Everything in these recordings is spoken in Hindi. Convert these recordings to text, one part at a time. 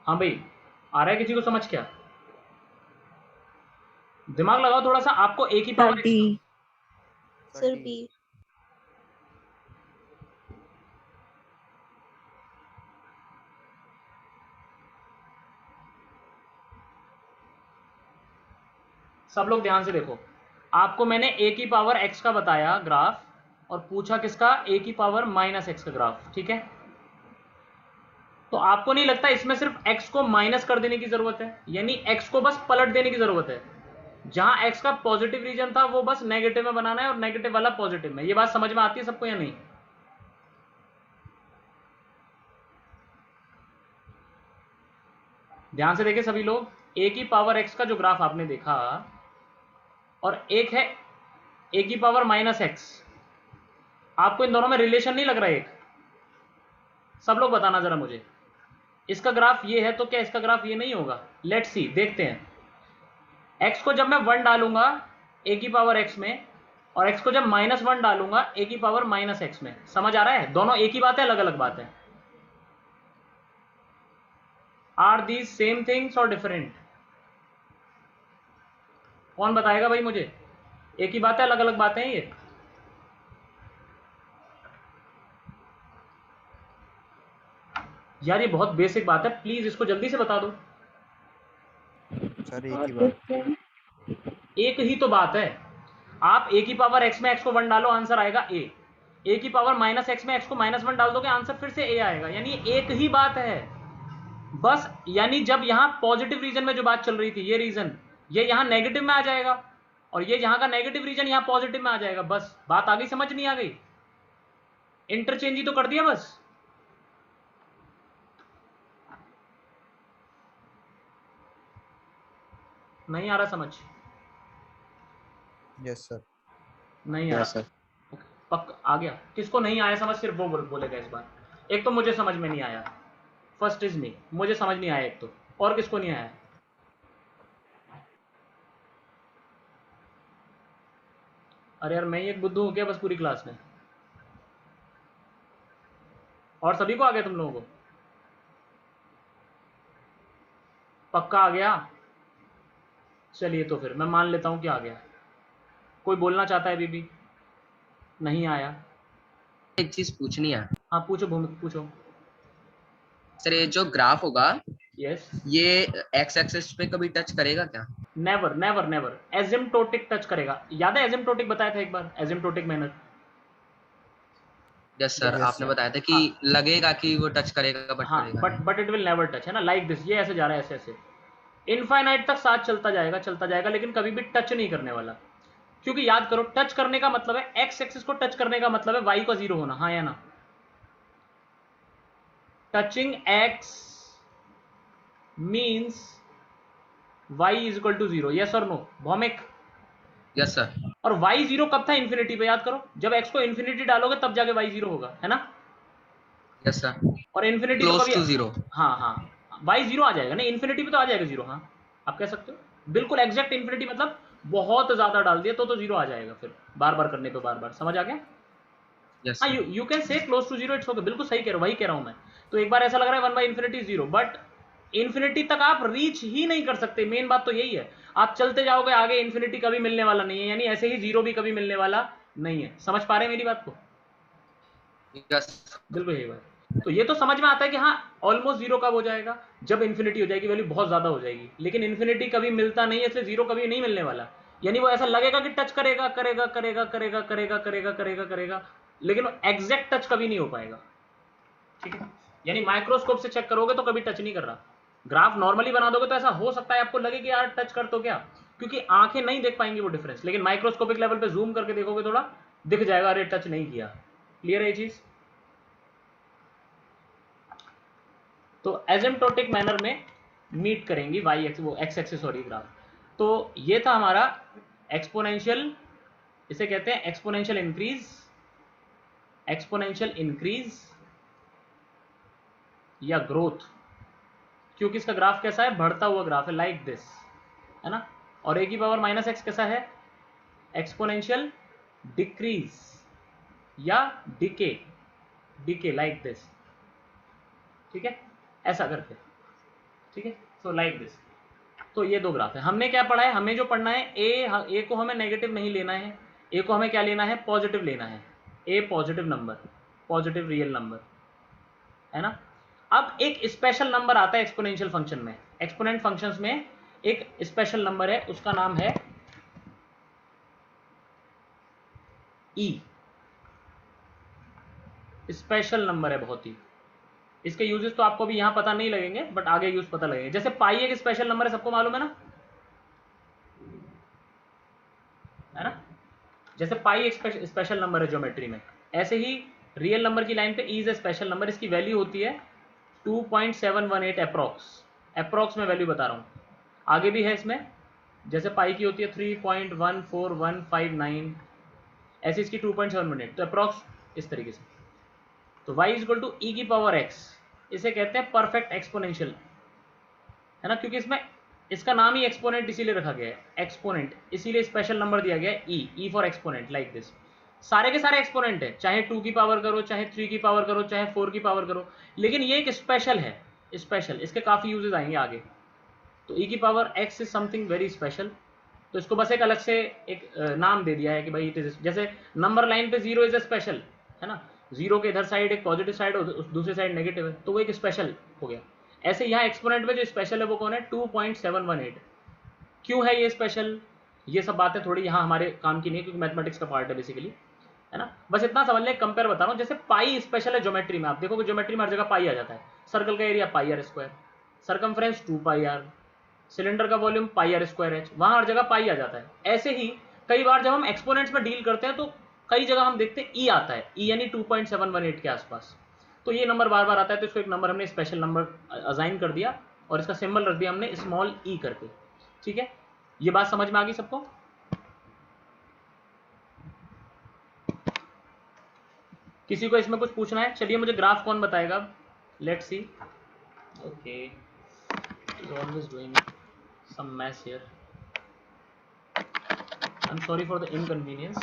हाँ भाई, आ रहा है किसी को समझ? क्या दिमाग लगाओ थोड़ा सा। आपको ए की पावर एक्स 30 सर 30 बी। सब लोग ध्यान से देखो, आपको मैंने ए की पावर एक्स का बताया ग्राफ, और पूछा किसका? ए की पावर माइनस एक्स का ग्राफ, ठीक है? तो आपको नहीं लगता इसमें सिर्फ x को माइनस कर देने की जरूरत है, यानी x को बस पलट देने की जरूरत है? जहां x का पॉजिटिव रीजन था वो बस नेगेटिव में बनाना है, और नेगेटिव वाला पॉजिटिव में। ये बात समझ में आती है सबको या नहीं? ध्यान से देखें सभी लोग, a की पावर x का जो ग्राफ आपने देखा, और एक है a की पावर माइनस एक्स, आपको इन दोनों में रिलेशन नहीं लग रहा है एक? सब लोग बताना जरा मुझे, इसका ग्राफ ये है तो क्या इसका ग्राफ ये नहीं होगा? लेट्स सी, देखते हैं। x को जब मैं 1 डालूंगा a की पावर x में, और x को जब -1 डालूंगा a की पावर -x में, समझ आ रहा है? दोनों एक ही बात है, अलग अलग बात है? आर दीज सेम थिंग्स और डिफरेंट? कौन बताएगा भाई मुझे? एक ही बात है, अलग अलग बातें हैं ये? यार ये बहुत बेसिक बात है, प्लीज इसको जल्दी से बता दो। सर एक और ही बात। डिफरेंट। एक ही तो बात है। आप a की पावर x में x को 1 डालो, आंसर आएगा a की पावर -x में x को -1 डाल दोगे, आंसर फिर से a आएगा, यानी एक ही बात है बस। यानी जब यहां पॉजिटिव रीजन में जो बात चल रही थी, ये रीजन, ये यहां नेगेटिव में आ जाएगा, और ये यहां का नेगेटिव रीजन यहां पॉजिटिव में आ जाएगा। बस बात आ गई? समझ नहीं आ गई? इंटरचेंज ही तो कर दिया बस। नहीं आ रहा समझ? Yes sir. नहीं आ रहा? सर। पक आ गया? किसको नहीं आया समझ, सिर्फ वो बोलेगा इस बार। एक तो मुझे समझ में नहीं आया, फर्स्ट इज मी, मुझे समझ नहीं आया एक तो। और किसको नहीं आया? अरे यार मैं ही एक बुद्धू हूं क्या बस पूरी क्लास में? और सभी को आ गया तुम लोगों को? पक्का आ गया? चलिए तो फिर मैं मान लेता हूं कि आ गया। कोई बोलना चाहता है अभी भी? नहीं आया? एक चीज पूछनी है हाँ पूछो भूमिक, पूछो। सर। ये जो ग्राफ होगा यस। ये एक्स एक्सिस पे कभी टच करेगा क्या? नेवर नेवर नेवर, एजिम्प्टोटिक टच करेगा। याद है एजिम्प्टोटिक बताया था एक बार, एजिम्प्टोटिक मैनर? यस सर, यस आपने सर। बताया था कि हाँ लगेगा कि वो टच करेगा बट हाँ, करेगा but it will never touch, है ना? लाइक दिस, ये ऐसे जा रहा है, ऐसे ऐसे इनफाइनाइट तक साथ चलता जाएगा, लेकिन कभी भी टच नहीं करने वाला। क्योंकि याद करो, टच करने का मतलब है, एक्स एक्सिस को टच करने का मतलब है वाई का 0 होना, हाँ या ना? Touching x means y is equal to 0, yes और नो भौमिक? नहीं। Yes sir. और वाई 0 कब था इन्फिनिटी पे? याद करो, जब एक्स को इन्फिनिटी डालोगे तब जाके वाई 0 होगा, है ना? Yes sir. और इन्फिनिटी तो क्लोज कभी, टू जीरो। हाँ हाँ, वाई 0 आ जाएगा ना इन्फिनिटी पे, तो आ जाएगा 0, हाँ आप कह सकते हो। बिल्कुल एग्जैक्ट इन्फिनिटी मतलब बहुत ज्यादा डाल दिया तो 0 आ जाएगा, फिर बार बार करने पे बार बार। समझ आ गया? यस हाँ, sir. You can say close to 0, it's okay, बिल्कुल सही कह रहे हो, वही कह रहा हूं मैं। तो एक बार ऐसा लग रहा है 1/infinity 0, बट इन्फिनिटी तक आप रीच ही नहीं कर सकते, मेन बात तो यही है। आप चलते जाओगे आगे, इन्फिनिटी कभी मिलने वाला नहीं है, यानी ऐसे ही 0 भी कभी मिलने वाला नहीं है। समझ पा रहे हैं मेरी बात को? यस। बिल्कुल यही बात। तो ये तो समझ में आता है कि हाँ ऑलमोस्ट 0 कब हो जाएगा? जब इन्फिनिटी हो जाएगी, वैल्यू बहुत ज्यादा हो जाएगी, लेकिन इन्फिनिटी कभी मिलता नहीं है, इसलिए 0 कभी नहीं मिलने वाला। यानी वो ऐसा लगेगा कि टच करेगा करेगा करेगा करेगा करेगा करेगा करेगा करेगा, लेकिन एग्जैक्ट टच कभी नहीं हो पाएगा, ठीक है? यानी माइक्रोस्कोप से चेक करोगे तो कभी टच नहीं कर रहा। ग्राफ नॉर्मली बना दोगे तो ऐसा हो सकता है आपको लगे कि यार टच कर तो क्या, क्योंकि आंखें नहीं देख पाएंगी वो डिफरेंस, लेकिन माइक्रोस्कोपिक लेवल पे जूम करके देखोगे थोड़ा दिख जाएगा, अरे टच नहीं किया। क्लियर है ये चीज? तो एसिम्प्टोटिक मैनर में मीट करेंगी वाई एक्स, वो एक्स एक्सिस सॉरी ग्राफ। तो ये था हमारा एक्सपोनेंशियल, इसे कहते हैं एक्सपोनेंशियल इंक्रीज, एक्सपोनेंशियल इंक्रीज या ग्रोथ, क्योंकि इसका ग्राफ कैसा है? बढ़ता हुआ ग्राफ है, लाइक दिस, है ना? और ए की पावर माइनस एक्स कैसा है? एक्सपोनेंशियल डिक्रीज या डिके, लाइक दिस, ठीक है? ऐसा करके ठीक है, सो लाइक दिस। तो ये दो ग्राफ है। हमने क्या पढ़ा है, हमें जो पढ़ना है ए को हमें नेगेटिव नहीं लेना है, ए को हमें क्या लेना है, पॉजिटिव लेना है। A positive number, positive real number, है ना। अब एक स्पेशल नंबर आता है एक्सपोनेंशियल फंक्शन में, एक्सपोनेंट फंक्शंस में एक स्पेशल नंबर है, उसका नाम है ई। स्पेशल नंबर है बहुत ही, इसके यूजेस तो आपको भी यहां पता नहीं लगेंगे, बट आगे यूज पता लगेंगे। जैसे पाई एक स्पेशल नंबर है, सबको मालूम है ना, है ना। जैसे पाई एक स्पेशल नंबर है ज्योमेट्री में, ऐसे ही रियल नंबर की लाइन पे E is a special number. इसकी वैल्यू होती है 2.718 अप्रोक्स में वैल्यू बता रहा हूं, आगे भी है इसमें। जैसे पाई की होती है 3.14159, ऐसे इसकी 2.718, तो अप्रोक्स इस तरीके से। तो y इज इक्वल टू ई की पावर x, इसे कहते हैं परफेक्ट एक्सपोनेंशियल, है ना, क्योंकि इसमें इसका नाम ही एक्सपोनेंट इसीलिए रखा गया है, एक्सपोनेंट, इसीलिए स्पेशल नंबर दिया गया है E for exponent, like this. सारे के सारे एक्सपोनेंट है, चाहे 2 की पावर करो, चाहे 3 की पावर करो, चाहे 4 की पावर करो, लेकिन ये एक स्पेशल है, स्पेशल। इसके काफी यूजेस आएंगे आगे। तो ई की power x is something very special, तो इसको बस एक अलग से एक नाम दे दिया है कि भाई इट इज, जैसे नंबर लाइन पे जीरो इज ए स्पेशल, है ना, जीरो के इधर साइड एक पॉजिटिव साइड और दूसरी साइड नेगेटिव है, तो वो एक स्पेशल हो गया। ऐसे यहाँ एक्सपोनेंट में जो स्पेशल है वो कौन है, 2.718। क्यों है ये स्पेशल, ये सब बातें थोड़ी यहाँ हमारे काम की नहीं है, क्योंकि मैथमेटिक्स का पार्ट है बेसिकली, है ना। बस इतना समझ लें, कंपेयर बता रहा हूँ। जैसे पाई स्पेशल है ज्योमेट्री में, आप देखोगे ज्योमेट्री में हर जगह पाई आ जाता है। सर्कल का area pi r square, circumference 2 pi r, cylinder का volume pi r square h, वहां हर जगह पाई आ जाता है। ऐसे ही कई बार जब हम एक्सपोनेंट्स में डील करते हैं तो कई जगह हम देखते हैं ई आता है, ई यानी 2.718 के आसपास। तो ये नंबर बार बार आता है, तो इसको एक नंबर हमने स्पेशल नंबर असाइन कर दिया और इसका सिंबल रख दिया हमने स्मॉल ई करके, ठीक है। ये बात समझ में आ गई सबको। किसी को इसमें कुछ पूछना है? चलिए मुझे ग्राफ कौन बताएगा, let's see. Okay, always doing some maths here, I'm sorry for the inconvenience.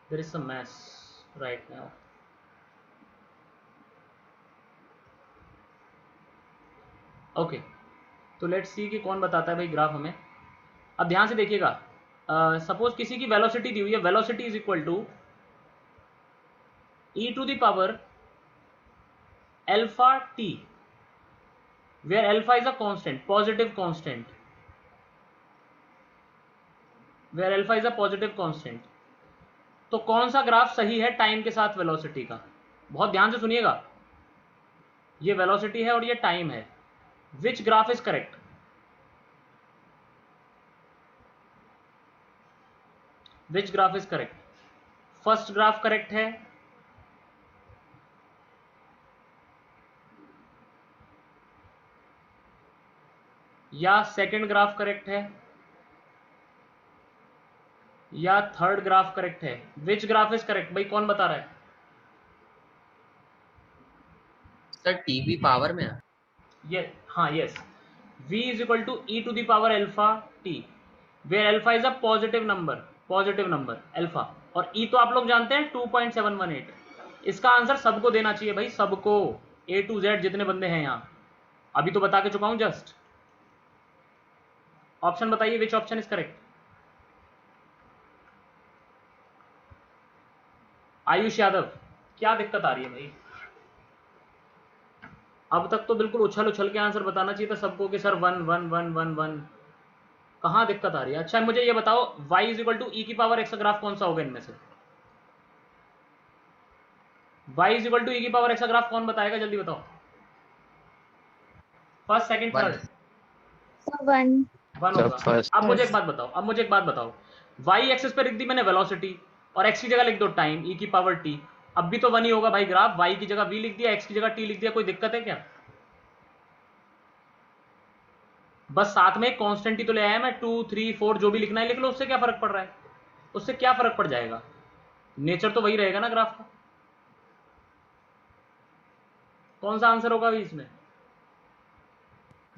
There is some mess right now. Okay, तो लेट्स सी कि कौन बताता है भाई ग्राफ हमें। अब ध्यान से देखिएगा, सपोज किसी की वेलोसिटी दी हुई है, velocity is equal to e to the power alpha t, where alpha is a constant, positive constant, where alpha is a positive constant. तो कौन सा ग्राफ सही है टाइम के साथ वेलोसिटी का, बहुत ध्यान से सुनिएगा। ये वेलोसिटी है और ये टाइम है, which graph is correct, which graph is correct. First graph correct है या सेकंड ग्राफ करेक्ट है या थर्ड ग्राफ करेक्ट है, विच ग्राफ इज करेक्ट, भाई कौन बता रहा है। सर टीवी पावर में है। ये हाँ, yes, v is equal to e to the power alpha t, where alpha is a positive number, positive number alpha, और ई तो आप लोग जानते हैं 2.718। इसका आंसर सबको देना चाहिए भाई, सबको, ए टू जेड जितने बंदे हैं यहाँ। अभी तो बता के चुका हूं जस्ट। ऑप्शन बताइए, which option is correct. Ayush Yadav, क्या दिक्कत आ रही है भाई, अब तक तो बिल्कुल उछल उछल के आंसर बताना चाहिए था सबको कि सर 1 1 1 1 1, कहाँ दिक्कत आ रही है। अच्छा मुझे ये बताओ, y इज इक्वल टू ई की पावर एक्स ग्राफ कौन सा होगा इनमें से, y इज इक्वल टू ई की पावर एक्स ग्राफ कौन बताएगा, जल्दी बताओ। फर्स्ट सेकंड थर्ड, वन होगा। अब मुझे एक बात बताओ, y एक्सिस पे लिख दी मैंने वेलोसिटी और x की जगह लिख दो टाइम, e की पावर t, अब भी तो 1 ही होगा भाई ग्राफ। y की जगह v लिख दिया, x की जगह t लिख दिया, कोई दिक्कत है क्या। बस साथ में एक कांस्टेंट ही तो ले आया मैं, 2 3 4 जो भी लिखना है लिख लो, उससे क्या फर्क पड़ रहा है, उससे क्या फर्क पड़ जाएगा, नेचर तो वही रहेगा ना ग्राफ का। कौन सा आंसर होगा इसमें,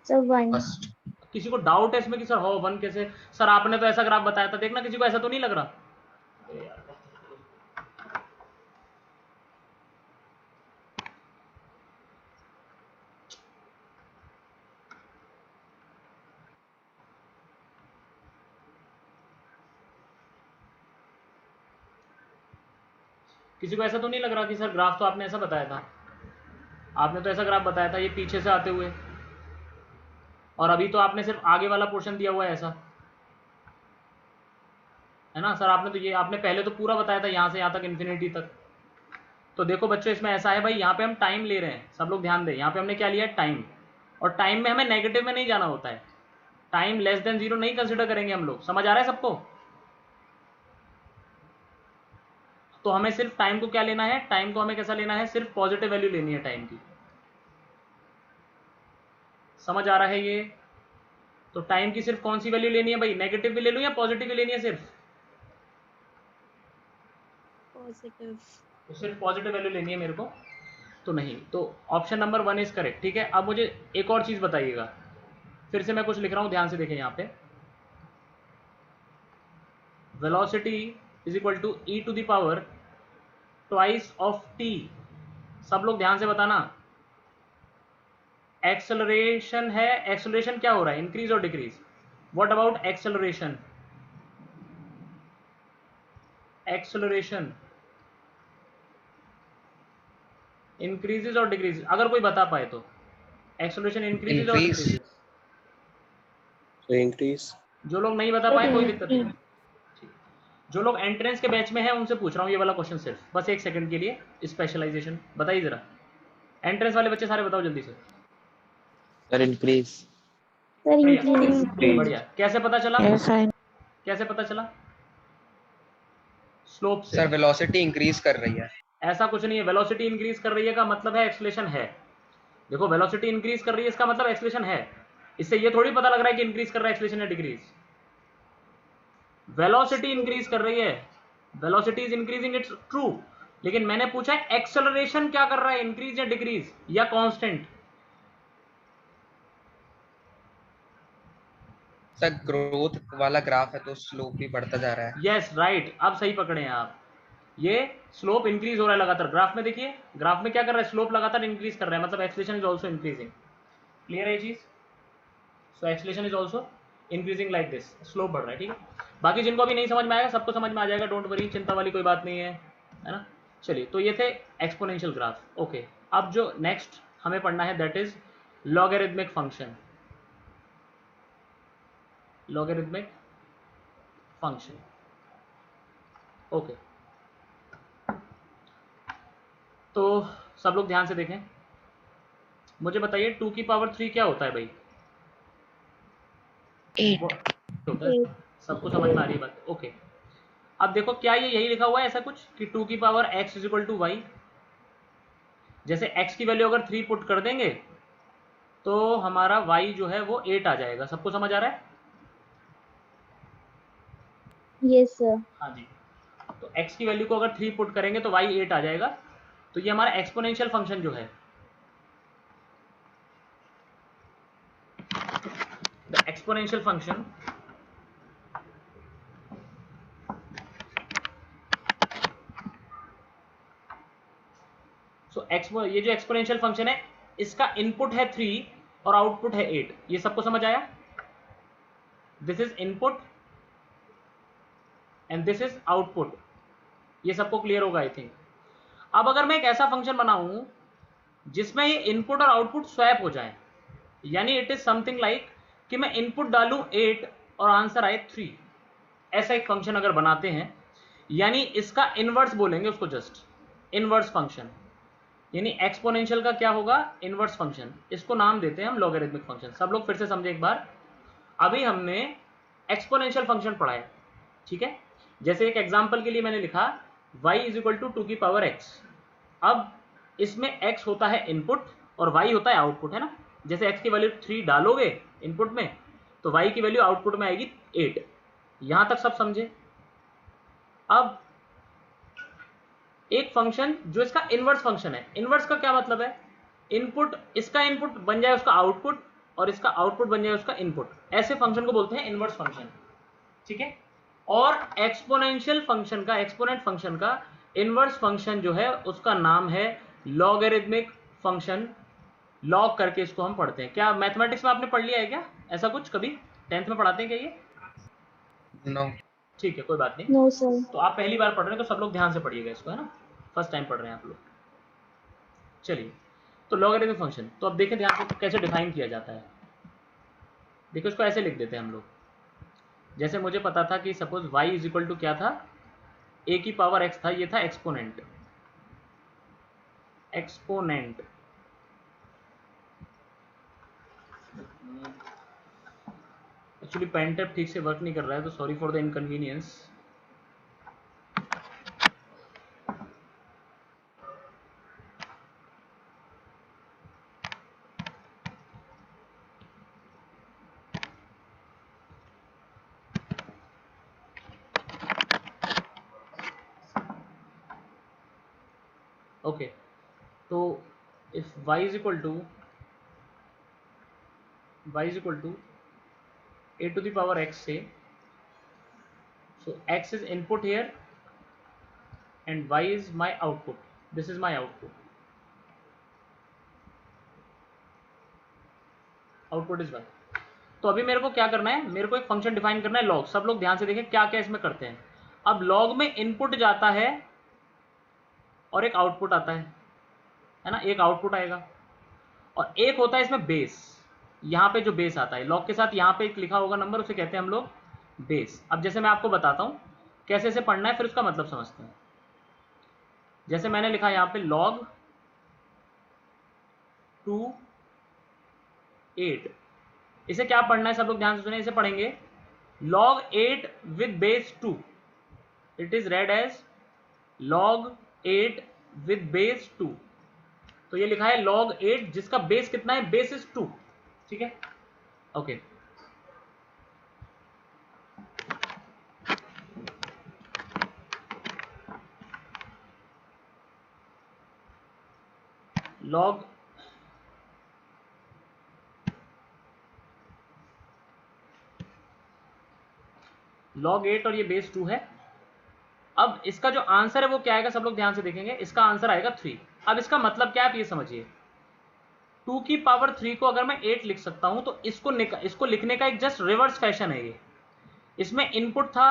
सर 1। किसी को डाउट है इसमें कि सर हो 1 कैसे, सर आपने तो ऐसा ग्राफ बताया था, देखना किसी को ऐसा तो नहीं लग रहा। किसी को ऐसा तो नहीं लग रहा कि सर ग्राफ तो आपने ऐसा बताया था, आपने तो ऐसा ग्राफ बताया था ये पीछे से आते हुए, और अभी तो आपने सिर्फ आगे वाला पोर्शन दिया हुआ है ऐसा, है ना सर? आपने तो ये आपने पहले तो पूरा बताया था यहाँ से यहाँ तक इन्फिनिटी तक। तो देखो बच्चों इसमें ऐसा है भाई, यहाँ पे हम टाइम ले रहे हैं, सब लोग ध्यान दें, यहाँ पे हमने क्या लिया है? टाइम। और टाइम में हमें नेगेटिव में नहीं जाना होता है, टाइम लेस देन 0 नहीं कंसिडर करेंगे हम लोग। समझ आ रहा है सबको? तो हमें सिर्फ टाइम को क्या लेना है? टाइम को हमें कैसा लेना है? सिर्फ पॉजिटिव वैल्यू लेनी है टाइम की। समझ आ रहा है ये? तो टाइम की सिर्फ कौन सी वैल्यू लेनी है भाई? नेगेटिव भी ले लूं या पॉजिटिव भी लेनी है सिर्फ? पॉजिटिव। तो सिर्फ पॉजिटिव वैल्यू लेनी है मेरे को, तो नहीं, तो ऑप्शन नंबर 1 इज करेक्ट। ठीक है, अब मुझे एक और चीज बताइएगा, फिर से मैं कुछ लिख रहा हूं, ध्यान से देखें यहाँ पे। Velocity is equal to e to the power twice of t. सब लोग ध्यान से बताना, एक्सेलरेशन है, एक्सेलरेशन क्या हो रहा है? इंक्रीज और decrease? What about acceleration? Acceleration increases और डिक्रीज, अगर कोई बता पाए तो। एक्सेलरेशन इंक्रीजेज और Increase. डिक्रीजेज? So increase. जो लोग नहीं बता पाए कोई दिक्कत नहीं, जो लोग एंट्रेंस के बैच में हैं उनसे पूछ रहा हूँ ये वाला क्वेश्चन सिर्फ, बस एक सेकंड के लिए। स्पेशलाइजेशन बताइए जरा, एंट्रेंस वाले बच्चे सारे बताओ जल्दी से। Sir increase. सर बढ़िया इंक्रीज। बढ़िया, कैसे पता चला? साइन। कैसे पता चला? स्लोप से। सर वेलोसिटी इंक्रीज कर रही है। ऐसा कुछ नहीं है, वेलोसिटी इंक्रीज कर रही है का मतलब है एक्सेलरेशन है। देखो वेलोसिटी इंक्रीज कर रही है इसका मतलब एक्सेलरेशन है, इससे ये थोड़ी पता लग रहा है कि इंक्रीज कर रहा है एक्सेलरेशन या डिक्रीज। वेलोसिटी इंक्रीज कर रही है, velocity is increasing, it's true, लेकिन मैंने पूछा है एक्सेलरेशन क्या कर रहा है, इंक्रीज या डिक्रीज या कांस्टेंट? सर ग्रोथ वाला ग्राफ है तो स्लोप भी बढ़ता जा रहा है। यस राइट, अब सही पकड़े हैं आप। ये स्लोप इंक्रीज हो रहा है लगातार, ग्राफ में देखिए, ग्राफ में क्या कर रहा है? स्लोप लगातार इंक्रीज कर रहा है, मतलब acceleration is also increasing. Clear है ये चीज? So acceleration is also increasing like this, slope बढ़ रहा है। ठीक है, बाकी जिनको अभी नहीं समझ में आएगा सबको समझ में आ जाएगा, डोंट वरी, चिंता वाली कोई बात नहीं है ना? चलिए, तो ये थे एक्सपोनेंशियल ग्राफ। ओके, अब जो नेक्स्ट हमें पढ़ना है that is logarithmic function. Logarithmic function, okay. तो सब लोग ध्यान से देखें, मुझे बताइए 2 की पावर 3 क्या होता है भाई? 8। होता है, सबको समझ में आ रही है बात? ओके, अब देखो क्या ये यही लिखा हुआ है ऐसा कुछ कि 2 की power x is equal to y? जैसे x की वैल्यू अगर 3 पुट कर देंगे तो हमारा y जो है वो 8 आ जाएगा। सबको समझ आ रहा है? Yes sir. हाँ जी, तो x की वैल्यू को अगर 3 पुट करेंगे तो y 8 आ जाएगा। तो ये हमारा एक्सपोनेंशियल फंक्शन जो है, द एक्सपोनेंशियल फंक्शन ये जो एक्सपोनेंशियल फंक्शन है इसका इनपुट है 3 और आउटपुट है 8। ये सबको समझ आया? This is input and this is output, ये सबको क्लियर होगा आई थिंक। अब अगर मैं एक ऐसा फंक्शन बनाऊं जिसमें ये इनपुट और आउटपुट स्वैप हो जाए, यानी इट इज समथिंग लाइक कि मैं इनपुट डालूं 8 और आंसर आए 3, ऐसा एक फंक्शन अगर बनाते हैं, यानी इसका इनवर्स बोलेंगे उसको, जस्ट इनवर्स फंक्शन, यानी एक्सपोनेंशियल का क्या होगा? Inverse function. इसको नाम देते हैं हम लॉगरिथमिक फंक्शन। सब लोग फिर से समझे एक बार, अभी हमने एक्सपोनेंशियल फंक्शन पढ़ा है, ठीक है? जैसे एक एग्जांपल के लिए मैंने लिखा y इज इक्वल टू 2 की पावर x। अब इसमें x होता है इनपुट और y होता है आउटपुट, है ना? जैसे x की वैल्यू 3 डालोगे इनपुट में तो y की वैल्यू आउटपुट में आएगी 8। यहां तक सब समझे? अब एक फंक्शन जो इसका इनवर्स फंक्शन है, इनवर्स का क्या मतलब है? इनपुट, इसका इनपुट बन जाए उसका आउटपुट और इसका आउटपुट बन जाए उसका इनपुट, ऐसे फंक्शन को बोलते हैं इनवर्स फंक्शन, ठीक है? और एक्सपोनेंशियल फंक्शन का, एक्सपोनेंट फंक्शन का इनवर्स फंक्शन जो है उसका नाम है लॉगरिथमिक फंक्शन। लॉग करके इसको हम पढ़ते हैं। क्या मैथमेटिक्स में आपने पढ़ लिया है क्या ऐसा कुछ? कभी 10th में पढ़ाते हैं क्या ये? नो। ठीक है, कोई बात नहीं। No sir. तो आप पहली बार पढ़ रहे हैं तो सब लोग ध्यान से पढ़िएगा इसको, है ना? फर्स्ट टाइम पढ़ रहे हैं आप लोग। चलिए, तो लॉगरिथमिक फंक्शन, तो अब देखें ध्यान से कैसे डिफाइन किया जाता है। देखिए उसको ऐसे लिख देते हैं हम लोग, जैसे मुझे पता था कि suppose y is equal to क्या था, a की पावर x था, ये था exponent. Exponent actually pen tab ठीक से वर्क नहीं कर रहा है, तो sorry for the inconvenience. Okay, तो if y is equal to a to the power x से, so x is input here and y is my output, this is my output is y। तो अभी मेरे को क्या करना है, मेरे को एक फंक्शन डिफाइन करना है लॉग। सब लोग ध्यान से देखें क्या क्या इसमें करते हैं। अब लॉग में इनपुट जाता है और एक आउटपुट आता है ना, एक आउटपुट आएगा और एक होता है इसमें बेस। यहाँ पे जो बेस आता है लॉग के साथ, यहाँ पे एक लिखा होगा नंबर, उसे कहते हैं हम लोग बेस। अब जैसे मैं आपको बताता हूँ कैसे इसे पढ़ना है, फिर उसका मतलब समझते हैं। जैसे मैंने लिखा यहाँ पे log 2 8, इसे क्या पढ़ना है सब लोग ध्यान से सुने, इसे पढ़ेंगे log 8 with base 2, it is read as log 8 with base 2। तो ये लिखा है log 8 जिसका बेस कितना है, बेस इज 2, ठीक है। ओके, log log 8 और ये बेस 2 है। अब इसका जो आंसर है वो क्या आएगा, सब लोग ध्यान से देखेंगे, इसका आंसर आएगा 3। अब इसका मतलब क्या है आप ये समझिए, 2 की पावर 3 को अगर मैं 8 लिख सकता हूं तो इसको लिखने का एक जस्ट रिवर्स फैशन है ये। इसमें इनपुट था,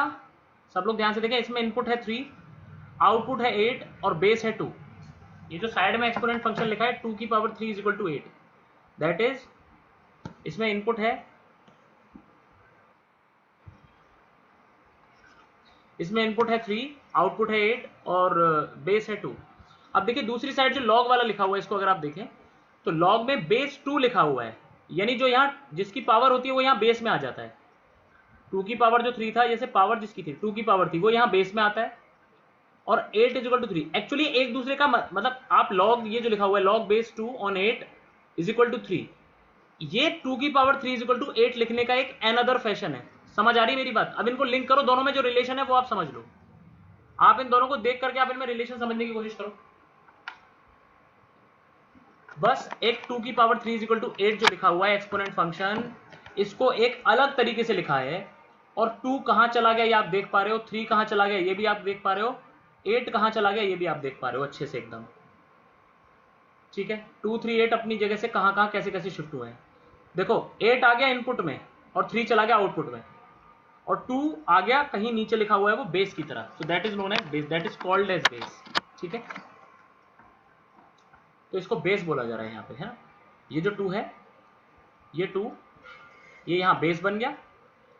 सब लोग ध्यान से देखें, इसमें इनपुट है 3, आउटपुट है 8 और बेस है 2। ये जो साइड में एक्सपोनेंट फंक्शन लिखा है 2 की power 3 is equal to 8, that is इसमें इनपुट है, इसमें इनपुट है 3, आउटपुट है 8 और बेस है 2। अब देखिए दूसरी साइड जो लॉग वाला लिखा हुआ है, इसको अगर आप देखें तो लॉग में बेस 2 लिखा हुआ है, यानी जो यहाँ जिसकी पावर होती है वो यहाँ बेस में आ जाता है। 2 की पावर जो 3 था, जैसे पावर जिसकी थी 2 की पावर थी, वो यहाँ बेस में आता है और 8 इज इक्वल टू 3। एक्चुअली एक दूसरे का मतलब आप लॉग, ये जो लिखा हुआ है log base 2 on 8 is equal to 3, ये 2 की पावर 3 इज इक्वल टू 8 लिखने का एक अनदर फैशन है। समझ आ रही मेरी बात? अब इनको लिंक करो, दोनों में जो रिलेशन है वो आप समझ लो। आप इन दोनों को देख करके आप इनमें रिलेशन समझने की कोशिश करो। बस एक 2 की पावर 3 इज इक्वल टू 8 जो लिखा हुआ है एक्सपोनेंट फंक्शन, इसको एक अलग तरीके से लिखा है। और 2 कहां चला गया ये आप देख पा रहे हो, 3 कहां चला गया ये भी आप देख पा रहे हो, 8 कहां चला गया ये भी आप देख पा रहे हो अच्छे से एकदम, ठीक है। 2 3 8 अपनी जगह से कहां कहां कैसे कैसे शिफ्ट हुए हैं। देखो 8 आ गया इनपुट में और 3 चला गया आउटपुट में, और 2 आ गया कहीं नीचे लिखा हुआ है वो बेस की तरह, so that is known as base, that is called as base, ठीक है। तो इसको बेस बोला जा रहा है यहाँ पे, है ना। ये जो 2 है, ये 2, ये यहाँ बेस बन गया।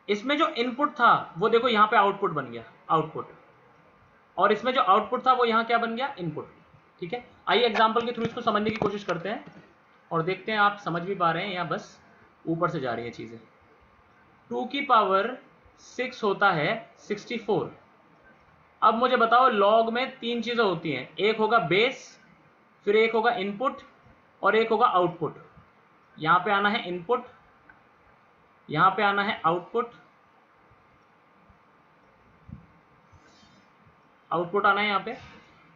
इसमें जो इनपुट था वो देखो यहाँ पे आउटपुट बन गया, आउटपुट, और इसमें जो आउटपुट था वो यहाँ क्या बन गया, इनपुट, ठीक है। आइए एग्जाम्पल के थ्रू इसको समझने की कोशिश करते हैं और देखते हैं आप समझ भी पा रहे हैं या बस ऊपर से जा रही है चीजें। 2 की पावर 6 होता है 64। अब मुझे बताओ लॉग में 3 चीजें होती हैं, एक होगा बेस, फिर एक होगा इनपुट और एक होगा आउटपुट। यहां पे आना है इनपुट, यहां पे आना है आउटपुट, आउटपुट आना है यहाँ पे,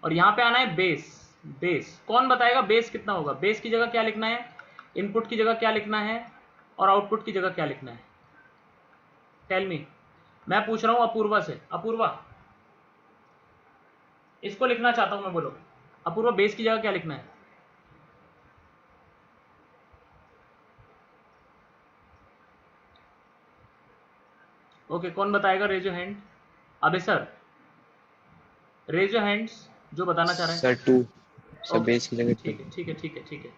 और यहाँ पे आना है बेस। बेस कौन बताएगा बेस कितना होगा, बेस की जगह क्या लिखना है, इनपुट की जगह क्या लिखना है और आउटपुट की जगह क्या लिखना है, टेल मी। मैं पूछ रहा हूं अपूर्वा से, अपूर्वा इसको लिखना चाहता हूं मैं, बोलो अपूर्वा बेस की जगह क्या लिखना है। ओके, कौन बताएगा, रेज योर हैंड। अबे सर रेज योर हैंड्स। जो बताना चाह रहे हैं। सर 2 सर Okay, बेस की जगह 2 ठीक है ठीक है ठीक है ठीक है।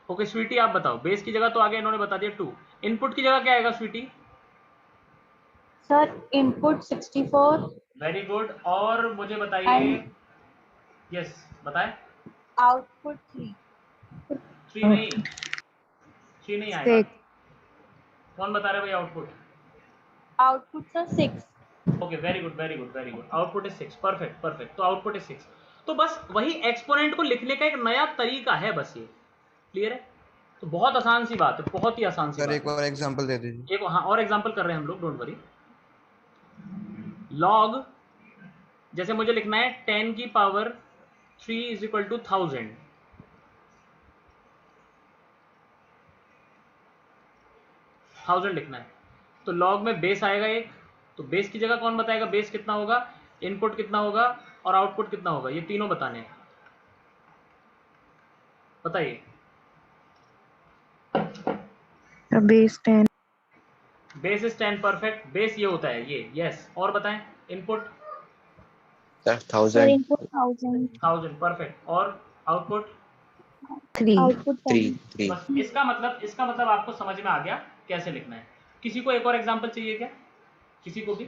ओके स्वीटी आप बताओ, बेस की जगह तो आगे इन्होंने बता दिया 2, इनपुट की जगह क्या आएगा Sweety? Sir input 64 very good, और मुझे बताइए। एंड यस बताएं। आउटपुट 3 3 नहीं, 3 नहीं आएगा। 6 कौन बता रहे भाई output? Output sir 6 okay very good very good very good, output is 6, perfect perfect, तो आउटपुट इज 6। तो बस वही एक्सपोनेंट को लिखने का एक नया तरीका है, बस ये क्लियर है। तो बहुत आसान सी बात है, बहुत ही आसान सी सर बात एक और एग्जांपल दे दीजिए। है। एक हाँ और एग्जांपल कर रहे हैं हम लोग, डोंट वरी। लॉग, जैसे मुझे लिखना है 10 की पावर 3 इज इक्वल टू 1000, 1000 लिखना है। तो लॉग में बेस आएगा एक, तो बेस की जगह कौन बताएगा बेस कितना होगा, इनपुट कितना होगा और आउटपुट कितना होगा, ये तीनों बताने हैं। बताइए। Base 10 base is 10, perfect, base ये होता है ये, यस। और बताएं input sir sir 1000 input 1000, 1000, perfect, और आउटपुट 3 आउटपुट 3 10। 3 बस। इसका मतलब आपको समझ में आ गया कैसे लिखना है। किसी को एक और एग्जांपल चाहिए क्या? किसी को भी?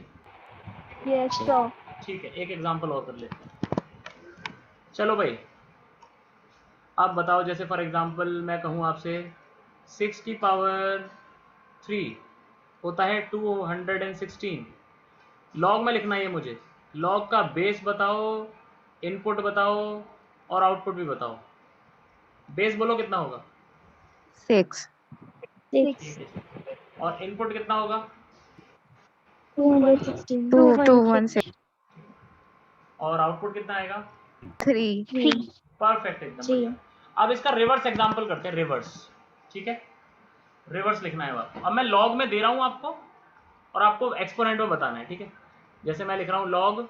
Yes sir. ठीक है, एक एग्जांपल और कर लेते हैं। चलो भाई आप बताओ, जैसे फॉर एग्जांपल मैं कहूँ आपसे 6 की पावर 3 होता है 216, लॉग में लिखना है ये मुझे। लॉग का बेस बताओ, इनपुट बताओ और आउटपुट भी बताओ। बेस बोलो कितना होगा? 6 6 और इनपुट कितना होगा? 216 216 और आउटपुट कितना आएगा? 3 3 परफेक्ट, एकदम जी। बढ़िया। अब इसका रिवर्स एग्जांपल करते हैं, रिवर्स, ठीक है। रिवर्स लिखना है आपको। अब मैं लॉग में दे रहा हूं आपको और आपको एक्सपोनेंट में बताना है, ठीक है। जैसे मैं लिख रहा हूं लॉग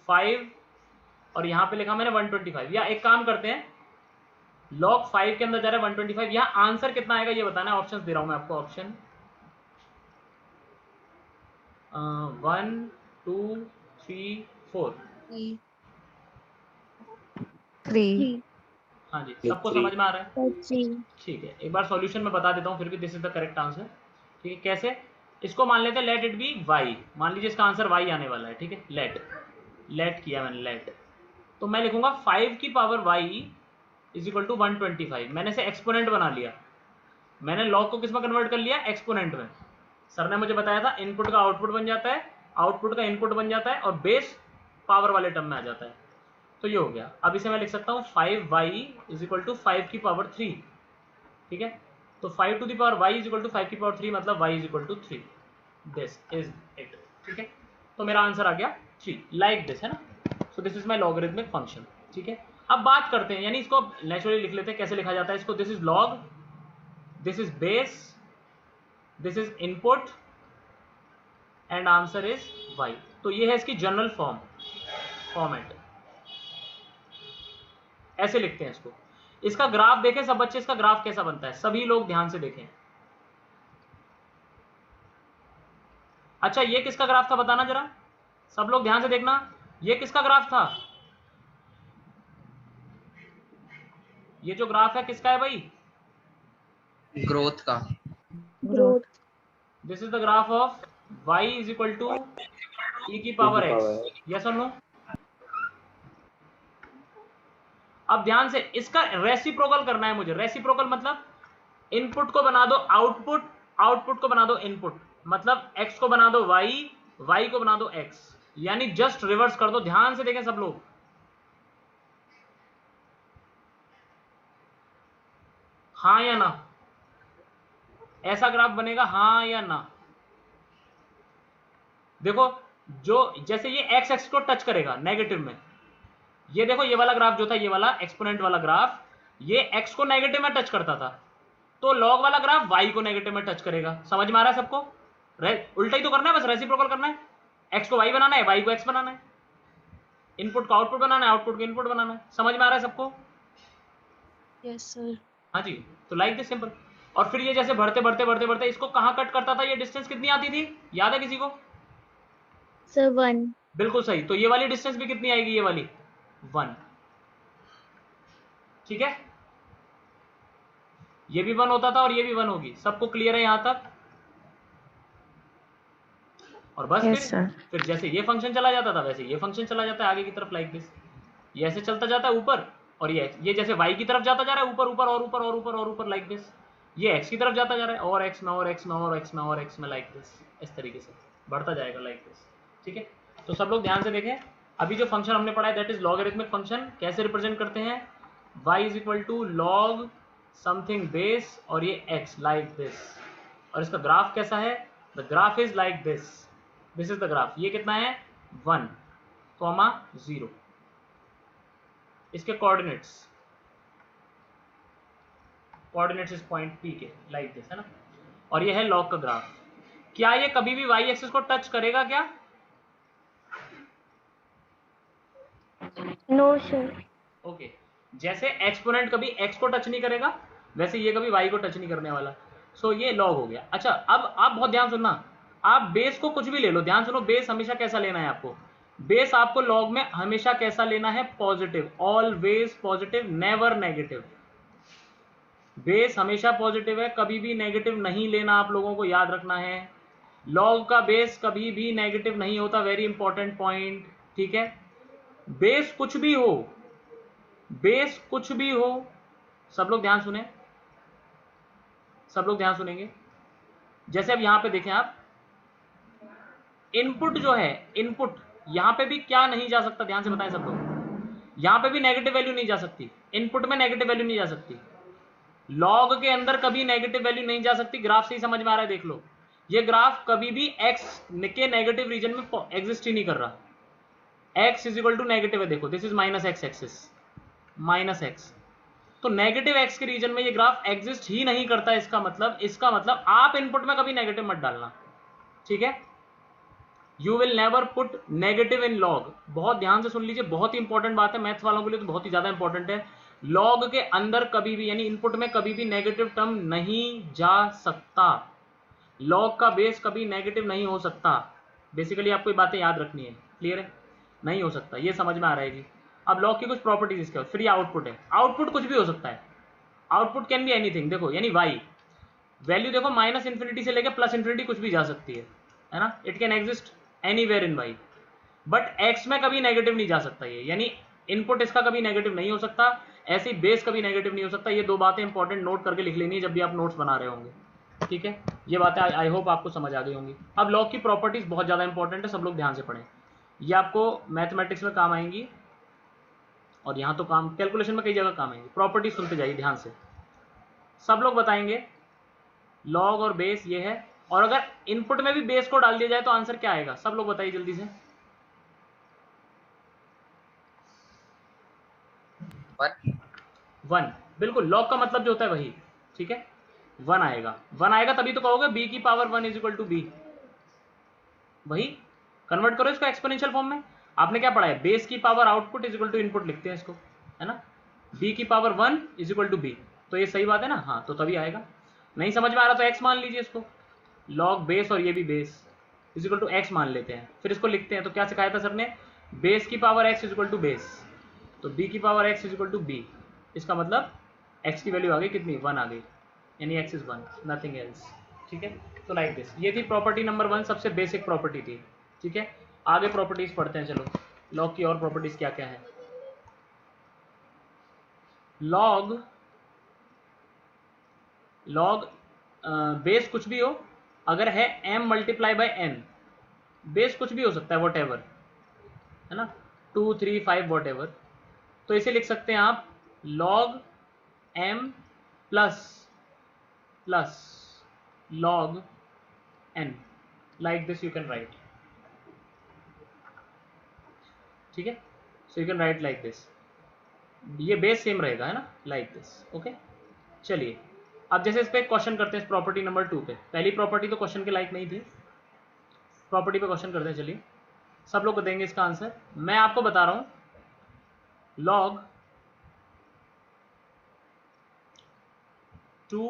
5 और यहां पे लिखा मैंने 125, या एक काम करते हैं लॉग 5 के अंदर जा रहा है 125, यहां आंसर कितना आएगा ये बताना है। ऑप्शन दे रहा हूं मैं आपको, ऑप्शन 1 2 3 4। 3 हाँ जी, सबको 3 समझ में आ रहा है? जी। ठीक है, एक बार सॉल्यूशन में बता देता हूँ फिर भी, this is the correct answer. ठीक है, कैसे? इसको मान लेते हैं लेट इट बी वाई, मान लीजिए इसका आंसर वाई आने वाला है, ठीक है। लेट किया मैंने, लेट। तो मैं लिखूंगा 5 की power y is equal to 125, मैंने इसे एक्सपोनेंट बना लिया। मैंने लॉग को किस में कन्वर्ट कर लिया? एक्सपोनेंट में। सर ने मुझे बताया था इनपुट का आउटपुट बन जाता है, आउटपुट का इनपुट बन जाता है, और बेस पावर वाले टर्म में आ जाता है। तो ये हो गया। अब इसे मैं लिख सकता हूँ 5y इज इक्वल टू 5 की पावर 3, ठीक है। तो 5 to the power y is equal to 5 की पावर 3, मतलब y is equal to 3। This is it, ठीक है। तो मेरा आंसर आ गया 3, लाइक दिस, है ना। So this is my logarithmic function, ठीक है। अब बात करते हैं, यानी इसको नेचुरली लिख लेते हैं, कैसे लिखा जाता है इसको। This is log, this is base, this is input and answer is y। तो ये है इसकी जनरल फॉर्मेट, ऐसे लिखते हैं इसको। इसका ग्राफ देखें सब बच्चे, इसका ग्राफ कैसा बनता है, सभी लोग ध्यान से देखें। अच्छा ये किसका ग्राफ था बताना जरा, सब लोग ध्यान से देखना, ये किसका ग्राफ था? ये जो ग्राफ है किसका है भाई? ग्रोथ का। Growth. This is the graph of y is equal to e की पावर x, यस और नो? अब ध्यान से इसका रेसिप्रोकल करना है मुझे। रेसिप्रोकल मतलब इनपुट को बना दो आउटपुट, आउटपुट को बना दो इनपुट, मतलब x को बना दो y, y को बना दो x, यानी जस्ट रिवर्स कर दो। ध्यान से देखें सब लोग, हाँ या ना? ऐसा ग्राफ बनेगा, हाँ या ना? देखो जो जैसे ये x एक्स को टच करेगा नेगेटिव में, ये देखो ये वाला ग्राफ जो था, ये वाला एक्सपोनेंट वाला ग्राफ, ये x को नेगेटिव में टच करता था, तो लॉग वाला ग्राफ y को नेगेटिव में टच करेगा। समझ में आ रहा है सबको? उल्टा ही तो करना है, बस रेसिप्रोकल करना है। x को y बनाना है, y को x बनाना है, इनपुट को आउटपुट बनाना है, आउटपुट को इनपुट बनाना है। समझ में आ रहा है सबको? Yes sir. हाँ जी, तो लाइक दिस सिंपल। और फिर ये जैसे बढ़ते बढ़ते बढ़ते बढ़ते इसको कहाँ कट करता था, ये डिस्टेंस कितनी आती थी, याद है किसी को? सर 1। बिल्कुल सही। तो ये वाली डिस्टेंस भी कितनी आएगी, ये वाली 1, ठीक है, ये भी 1 होता था और ये भी 1 होगी। सबको क्लियर है यहां तक? और बस Yes, sir. फिर जैसे ये फंक्शन चला जाता था वैसे ये फंक्शन चला जाता है आगे की तरफ, लाइक दिस। ये ऐसे चलता जाता है ऊपर, और ये जैसे y की तरफ जाता जा रहा है ऊपर ऊपर और ऊपर और ऊपर और ऊपर, लाइक दिस। ये x की तरफ जाता जा रहा है और x में और x में और x में और x में, लाइक दिस। इस तरीके से बढ़ता जाएगा, लाइक दिस, ठीक है। तो सब लोग ध्यान से देखें, अभी जो फंक्शन हमने पढ़ा है दैट इज लॉगरिथमिक फंक्शन। कैसे रिप्रेजेंट करते हैं? y is equal to log something base और ये x, लाइक दिस। और इसका ग्राफ कैसा है? The graph is like this, this is the graph. ये कितना है? 1, 0। इसके कोऑर्डिनेट्स इस पॉइंट P के, लाइक दिस, है ना। और ये है लॉग का ग्राफ। क्या ये कभी भी y एक्सिस को टच करेगा क्या? No sir. ओके, जैसे एक्सपोनेंट कभी x को टच नहीं करेगा वैसे ये कभी y को टच नहीं करने वाला। सो ये लॉग हो गया। अच्छा, अब आप बहुत ध्यान सुनना, आप बेस को कुछ भी ले लो, ध्यान सुनो, बेस हमेशा कैसा लेना है आपको? बेस आपको लॉग में हमेशा कैसा लेना है? Positive, always positive, never negative. Base हमेशा पॉजिटिव है, कभी भी नेगेटिव नहीं लेना, आप लोगों को याद रखना है। लॉग का बेस कभी भी नेगेटिव नहीं होता, वेरी इंपॉर्टेंट पॉइंट, ठीक है। बेस कुछ भी हो, बेस कुछ भी हो, सब लोग ध्यान सुने, सब लोग ध्यान सुनेंगे। जैसे अब यहां पे देखें आप, इनपुट जो है, इनपुट यहां पे भी क्या नहीं जा सकता? ध्यान से बताएं सब लोग, यहां पे भी नेगेटिव वैल्यू नहीं जा सकती, इनपुट में नेगेटिव वैल्यू नहीं जा सकती, लॉग के अंदर कभी नेगेटिव वैल्यू नहीं जा सकती। ग्राफ से ही समझ में आ रहा है, देख लो, ये ग्राफ कभी भी एक्स के नेगेटिव रीजन में एग्जिस्ट ही नहीं कर रहा। X is equal to negative है, देखो this is minus x axis, minus x. तो नेगेटिव एक्स के रीजन में ये ग्राफ एग्जिस्ट ही नहीं करता। इसका मतलब आप इनपुट में कभी नेगेटिव मत डालना, ठीक है। You will never put negative in log. बहुत ध्यान से सुन लीजिए, बहुत ही इंपॉर्टेंट बात है, मैथ्स वालों के लिए तो बहुत ही ज्यादा इंपॉर्टेंट है। लॉग के अंदर कभी भी, यानी इनपुट में कभी भी नेगेटिव टर्म नहीं जा सकता। लॉग का बेस कभी नेगेटिव नहीं हो सकता। बेसिकली आपको ये बातें याद रखनी है, क्लियर है? नहीं हो सकता, ये समझ में आ रहा है जी। अब लॉग की कुछ प्रॉपर्टीज इसके बाद, फ्री आउटपुट है, आउटपुट कुछ भी हो सकता है, आउटपुट कैन बी एनीथिंग। देखो यानी वाई वैल्यू देखो माइनस इंफिनिटी से लेकर प्लस इंफिनिटी कुछ भी जा सकती है ना, it can exist anywhere in y, but x में कभी नेगेटिव नहीं जा सकता ये, यानी इनपुट इसका कभी नेगेटिव नहीं हो सकता, ऐसी बेस कभी नेगेटिव नहीं हो सकता। ये दो बातें इंपॉर्टेंट नोट करके लिख लेनी है जब भी आप नोट्स बना रहे होंगे, ठीक है। ये बातें आई होप आपको समझ आ गई होंगी। अब लॉग की प्रॉपर्टीज बहुत ज़्यादा इंपॉर्टेंट है, सब लोग ध्यान से पढ़ें, ये आपको मैथमेटिक्स में काम आएंगी और यहाँ तो काम, कैलकुलेशन में कई जगह काम आएंगी। प्रॉपर्टीज सुनते जाइए ध्यान से, सब लोग बताएंगे लॉग और बेस ये है। और अगर इनपुट में भी बेस को डाल दिया जाए तो आंसर क्या आएगा? सब लोग बताइए जल्दी से। 1, बिल्कुल, लॉग का मतलब जो होता है वही, ठीक है, 1 आएगा। 1 आएगा तभी तो कहोगे b की power 1 is equal to b, वही कन्वर्ट करो इसको एक्सपोनेंशियल फॉर्म में। आपने क्या पढ़ा है? बेस की power output is equal to input लिखते हैं इसको, है ना। b की power 1 is equal to b, तो ये सही बात है ना, हाँ, तो तभी आएगा। नहीं समझ में आ रहा तो x मान लीजिए इसको, लॉग बेस और ये भी base is equal to x मान लेते हैं, फिर इसको लिखते हैं। तो क्या सिखाया था सर ने? बेस की power x is equal to base, तो b की power x is equal to b, इसका मतलब x की वैल्यू आ गई कितनी? 1 आ गई, यानी x इज 1, नथिंग एल्स, ठीक है। तो लाइक दिस, ये थी प्रॉपर्टी नंबर 1, सबसे बेसिक प्रॉपर्टी थी, ठीक है। आगे प्रॉपर्टीज पढ़ते हैं, चलो लॉग की और प्रॉपर्टीज क्या क्या है। लॉग बेस कुछ भी हो, अगर है m multiply by n, base कुछ भी हो सकता है, वॉट एवर, है ना, 2 3 5 वॉट एवर, तो इसे लिख सकते हैं आप log m plus log n, like this you can write, ठीक है। So you can write like this, ये बेस सेम रहेगा, है ना, लाइक दिस, ओके। चलिए अब जैसे इस पे क्वेश्चन करते हैं, इस प्रॉपर्टी नंबर 2 पे। पहली प्रॉपर्टी तो क्वेश्चन के लायक नहीं थी, प्रॉपर्टी पे क्वेश्चन करते हैं। चलिए सब लोग को देंगे इसका आंसर, मैं आपको बता रहा हूं log 2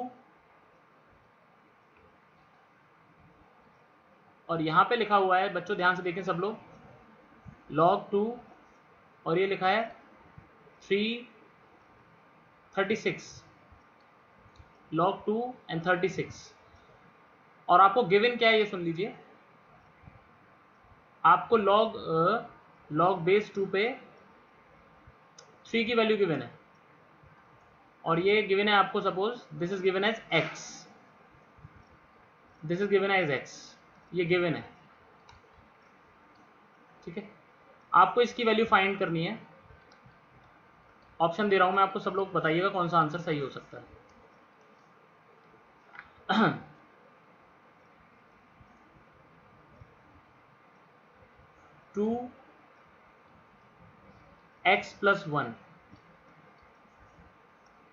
और यहां पे लिखा हुआ है, बच्चों ध्यान से देखें सब लोग, log 2 और ये लिखा है 3 36 log 2 एंड 36 और आपको गिवन क्या है ये सुन लीजिए आपको log बेस 2 पे 3 की वैल्यू गिवन है और ये गिवन है आपको suppose this is given as x this is given as x ये गिवन है ठीक है आपको इसकी वैल्यू फाइंड करनी है ऑप्शन दे रहा हूं मैं आपको सब लोग बताइएगा कौन सा आंसर सही हो सकता है 2x plus 1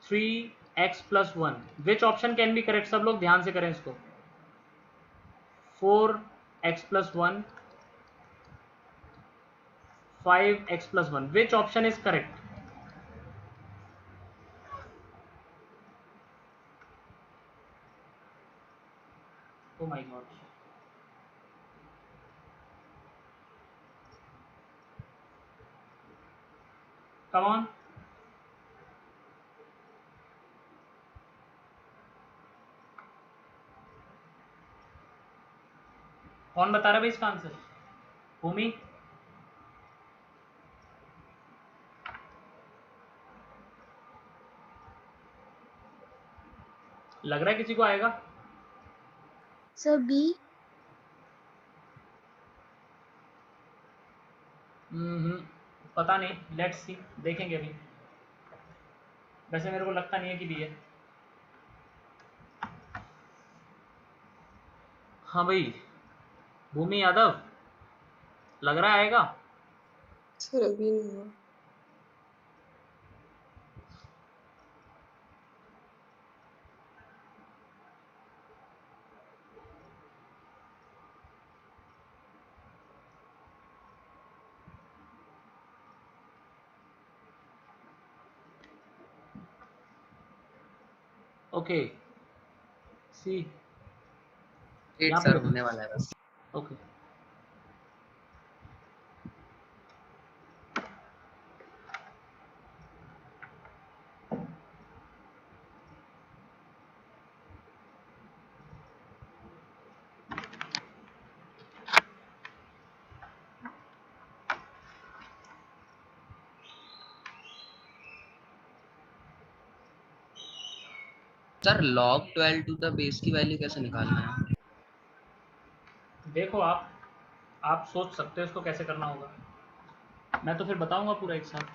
3x plus 1 which option can be correct सब लोग ध्यान से करें इसको 4x plus 1 5x plus 1 which option is correct oh my god come on कौन बता रहा है भाई इसका आंसर भूमि लग रहा है किसी को आएगा सर बी पता नहीं लेट्स सी देखेंगे अभी वैसे मेरे को लगता नहीं है कि भी है हाँ भाई भूमि यादव लग रहा है आएगा सर अभी नहीं हुआ ओके सी 8 यहाँ सर पे होने वाला है बस okay sir log 12 to the base की वैल्यू कैसे निकालना है देखो आप सोच सकते हो इसको कैसे करना होगा मैं तो फिर बताऊंगा पूरा एक साथ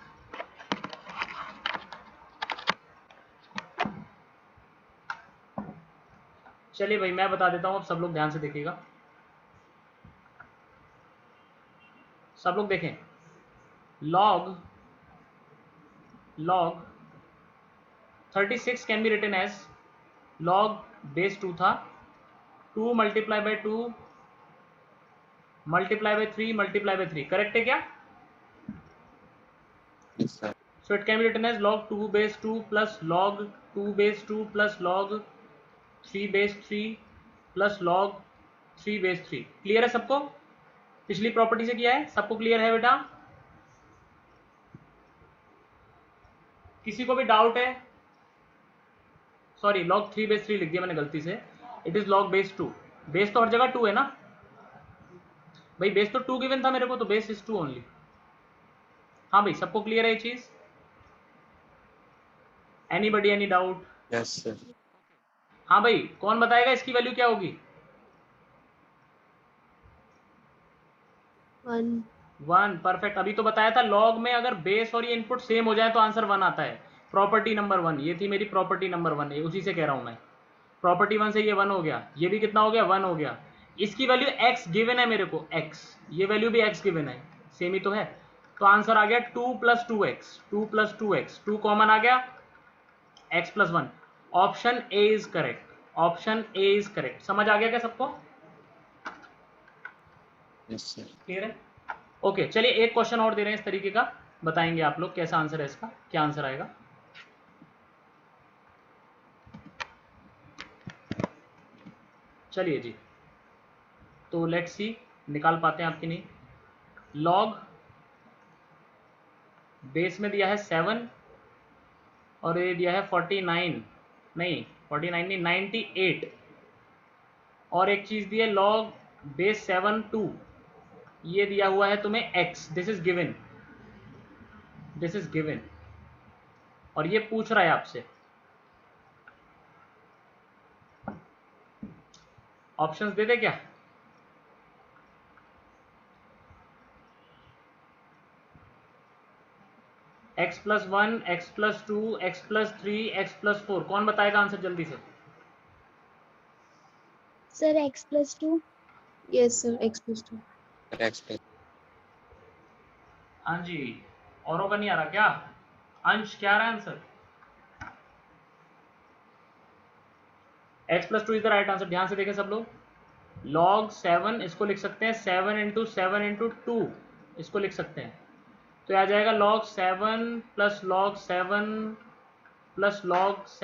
चलिए भाई मैं बता देता हूं अब सब लोग ध्यान से देखिएगा सब लोग देखें log 36 can be written as log base 2 था 2 multiply by 2 multiply by 3 multiply by 3 correct है क्या Yes, sir. So it can be written as log 2 base 2 plus log 2 base 2 plus log 3 base 3 plus log 3 base 3 clear है सबको पिछली प्रॉपर्टी से किया है सबको क्लियर है बेटा किसी को भी डाउट है सॉरी log 3 बेस 3 लिख दिया मैंने गलती से it is log base 2 base तो हर जगह 2 है ना भाई बेस तो 2 गिवन था मेरे को तो बेस इज 2 ओनली हाँ भाई सबको क्लियर है ये चीज anybody any doubt Yes, sir. हाँ भाई कौन बताएगा इसकी वैल्यू क्या होगी 1 परफेक्ट अभी तो बताया था लॉग में अगर बेस और ये इनपुट सेम हो जाए तो आंसर 1 आता है प्रॉपर्टी नंबर 1 ये थी मेरी प्रॉपर्टी नंबर 1 उसी से कह रहा हूं मैं प्रॉपर्टी 1 से ये 1 हो गया ये भी कितना हो गया 1 हो गया इसकी वैल्यू x गिवन है मेरे को x ये वैल्यू भी x गिवन है सेम ही तो है तो आंसर आ गया 2 plus 2x 2 plus 2x 2 common आ गया x plus 1 option A is correct option A is correct समझ आ गया क्या सबको Yes, sir. क्लियर है ओके चलिए एक क्वेश्चन और दे रहे हैं इस तरीके का बताएंगे आप लोग कैसा आंसर है इसका क्या आंसर आएगा चलिए जी तो लेट्स सी निकाल पाते हैं आपकी नहीं log बेस में दिया है 7 और ये दिया है 49 नहीं 49 नहीं 98 और एक चीज दी है लॉग बेस 7 2 ये दिया हुआ है तुम्हें x दिस इज गिवन और ये पूछ रहा है आपसे ऑप्शंस दे दे क्या x+1 x+2 x+3 x+4 कौन बताएगा आंसर जल्दी से Sir, x+2. Yes, sir. X+2. X+. हाँ जी औरों का नहीं आ रहा क्या अंश क्या आ रहा है answer x+2 is the right answer ध्यान से देखें सब लोग log 7 इसको लिख सकते हैं 7 इंटू 7 इंटू 2 इसको लिख सकते हैं तो आ जाएगा log 7 plus log 7 plus log